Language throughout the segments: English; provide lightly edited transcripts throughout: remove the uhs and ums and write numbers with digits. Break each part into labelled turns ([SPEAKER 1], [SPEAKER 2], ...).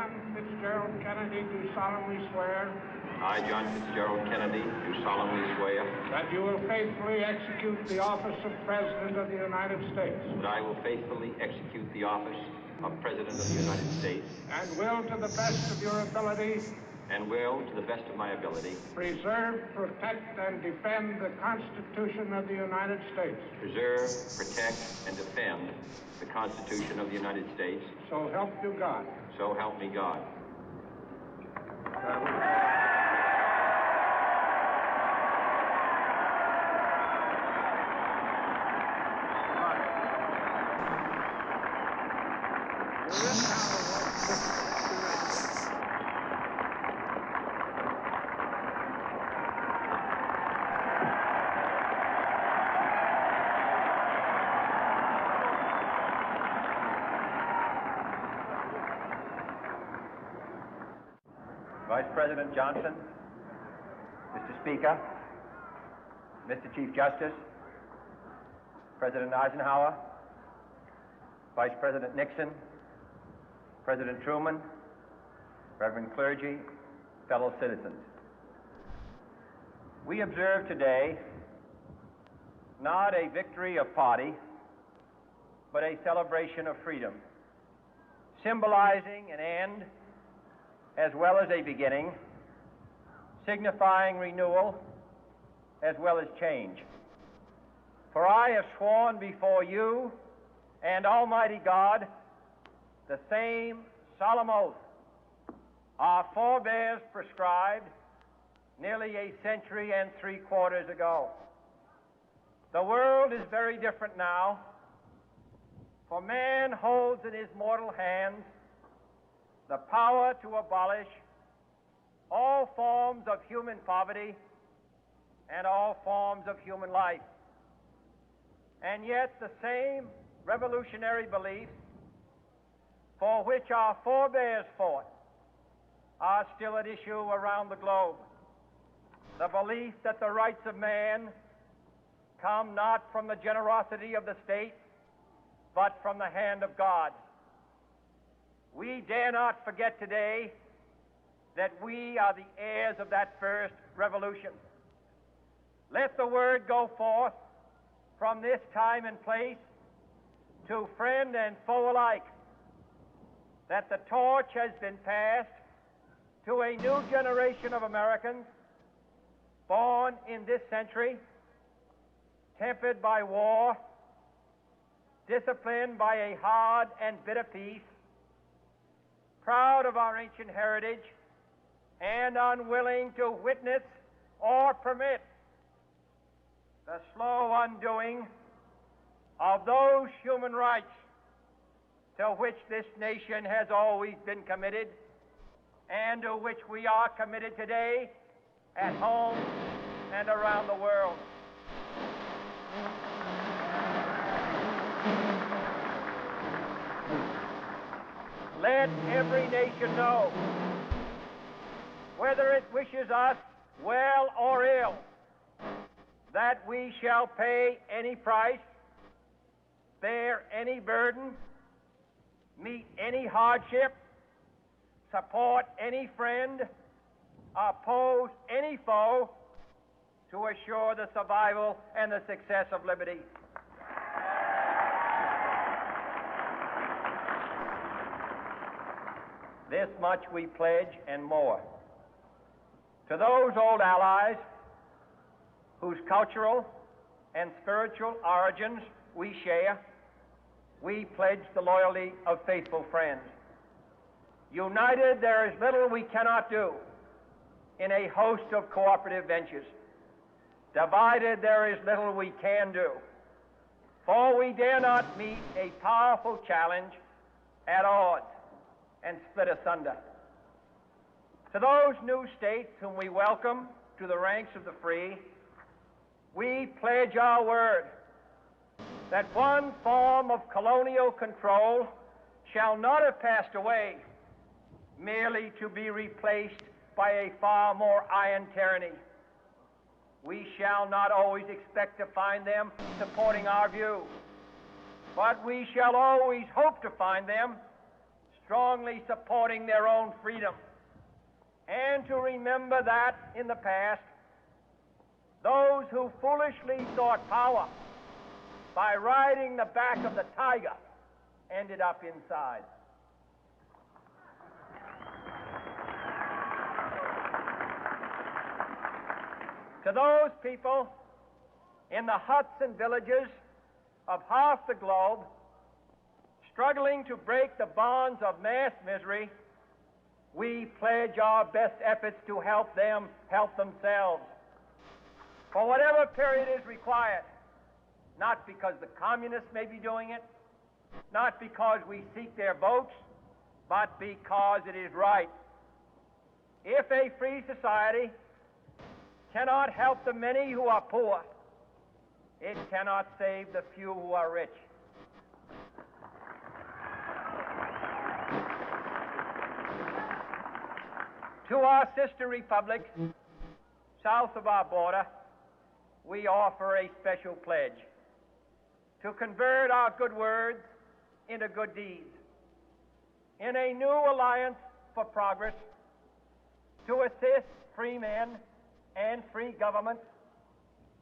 [SPEAKER 1] John Fitzgerald Kennedy, do solemnly swear
[SPEAKER 2] I, John Fitzgerald Kennedy, do solemnly swear
[SPEAKER 1] that you will faithfully execute the office of President of the United States
[SPEAKER 2] that I will faithfully execute the office of President of the United States
[SPEAKER 1] and will, to the best of your ability, preserve, protect, and defend the Constitution of the United States.
[SPEAKER 2] Preserve, protect, and defend the Constitution of the United States.
[SPEAKER 1] So help you God.
[SPEAKER 2] So help me God.
[SPEAKER 3] Vice President Johnson, Mr. Speaker, Mr. Chief Justice, President Eisenhower, Vice President Nixon, President Truman, Reverend clergy, fellow citizens. We observe today not a victory of party, but a celebration of freedom, symbolizing an end as well as a beginning, signifying renewal as well as change. For I have sworn before you and Almighty God the same solemn oath our forebears prescribed nearly a century and 3/4 ago. The world is very different now, for man holds in his mortal hands the power to abolish all forms of human poverty and all forms of human life. And yet the same revolutionary beliefs for which our forebears fought are still at issue around the globe. The belief that the rights of man come not from the generosity of the state, but from the hand of God. We dare not forget today that we are the heirs of that first revolution. Let the word go forth from this time and place to friend and foe alike that the torch has been passed to a new generation of Americans born in this century, tempered by war, disciplined by a hard and bitter peace, proud of our ancient heritage, and unwilling to witness or permit the slow undoing of those human rights to which this nation has always been committed and to which we are committed today at home and around the world. Let every nation know, whether it wishes us well or ill, that we shall pay any price, bear any burden, meet any hardship, support any friend, oppose any foe to assure the survival and the success of liberty. This much we pledge and more. To those old allies whose cultural and spiritual origins we share, we pledge the loyalty of faithful friends. United, there is little we cannot do in a host of cooperative ventures. Divided, there is little we can do, for we dare not meet a powerful challenge at odds and split asunder. To those new states whom we welcome to the ranks of the free, we pledge our word that one form of colonial control shall not have passed away merely to be replaced by a far more iron tyranny. We shall not always expect to find them supporting our view, but we shall always hope to find them strongly supporting their own freedom, and to remember that in the past, those who foolishly sought power by riding the back of the tiger ended up inside. To those people in the huts and villages of half the globe struggling to break the bonds of mass misery, we pledge our best efforts to help them help themselves for whatever period is required, not because the communists may be doing it, not because we seek their votes, but because it is right. If a free society cannot help the many who are poor, it cannot save the few who are rich. To our sister republics south of our border, we offer a special pledge to convert our good words into good deeds, in a new alliance for progress, to assist free men and free governments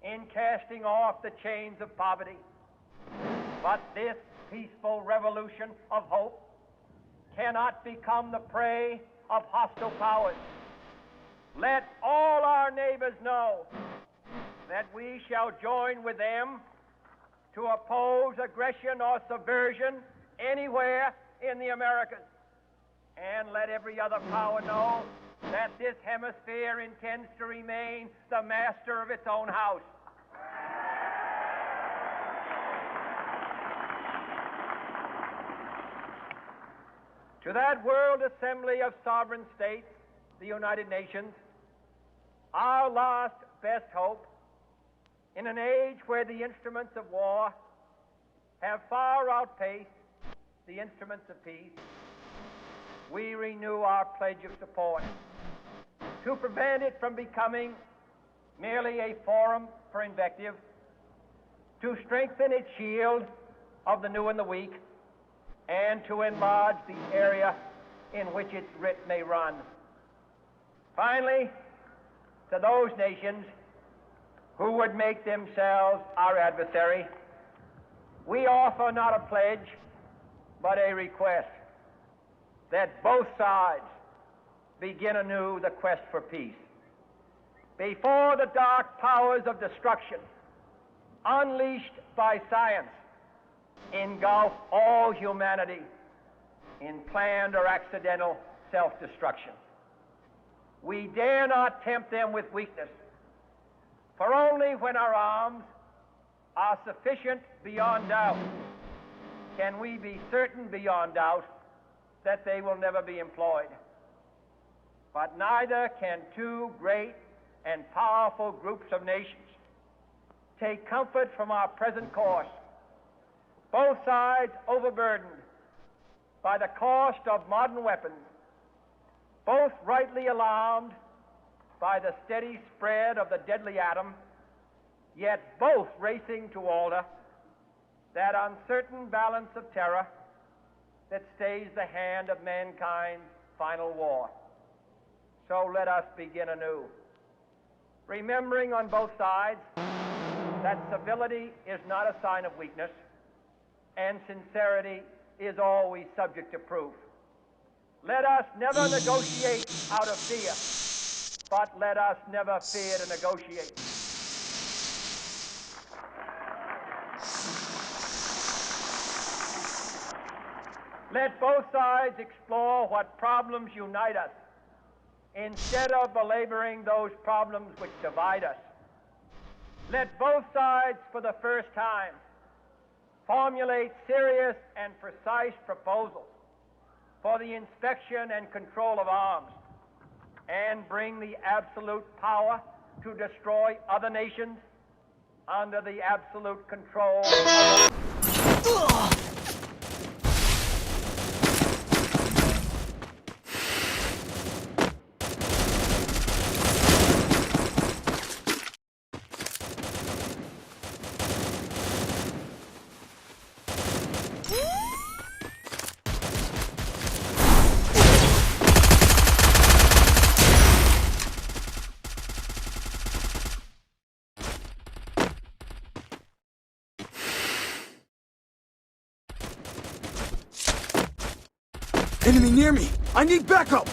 [SPEAKER 3] in casting off the chains of poverty. But this peaceful revolution of hope cannot become the prey of hostile powers. Let all our neighbors know that we shall join with them to oppose aggression or subversion anywhere in the Americas. And let every other power know that this hemisphere intends to remain the master of its own house. To that World Assembly of Sovereign States, the United Nations, our last best hope, in an age where the instruments of war have far outpaced the instruments of peace, we renew our pledge of support to prevent it from becoming merely a forum for invective, to strengthen its shield of the new and the weak, and to enlarge the area in which its writ may run. Finally, to those nations who would make themselves our adversary, we offer not a pledge, but a request that both sides begin anew the quest for peace. Before the dark powers of destruction, unleashed by science, engulf all humanity in planned or accidental self-destruction, we dare not tempt them with weakness, for only when our arms are sufficient beyond doubt can we be certain beyond doubt that they will never be employed. But neither can two great and powerful groups of nations take comfort from our present course, both sides overburdened by the cost of modern weapons, both rightly alarmed by the steady spread of the deadly atom, yet both racing to alter that uncertain balance of terror that stays the hand of mankind's final war. So let us begin anew, remembering on both sides that civility is not a sign of weakness, and sincerity is always subject to proof. Let us never negotiate out of fear, but let us never fear to negotiate. Let both sides explore what problems unite us, instead of belaboring those problems which divide us. Let both sides, for the first time, formulate serious and precise proposals for the inspection and control of arms, and bring the absolute power to destroy other nations under the absolute control of
[SPEAKER 4] Enemy near me! I need backup!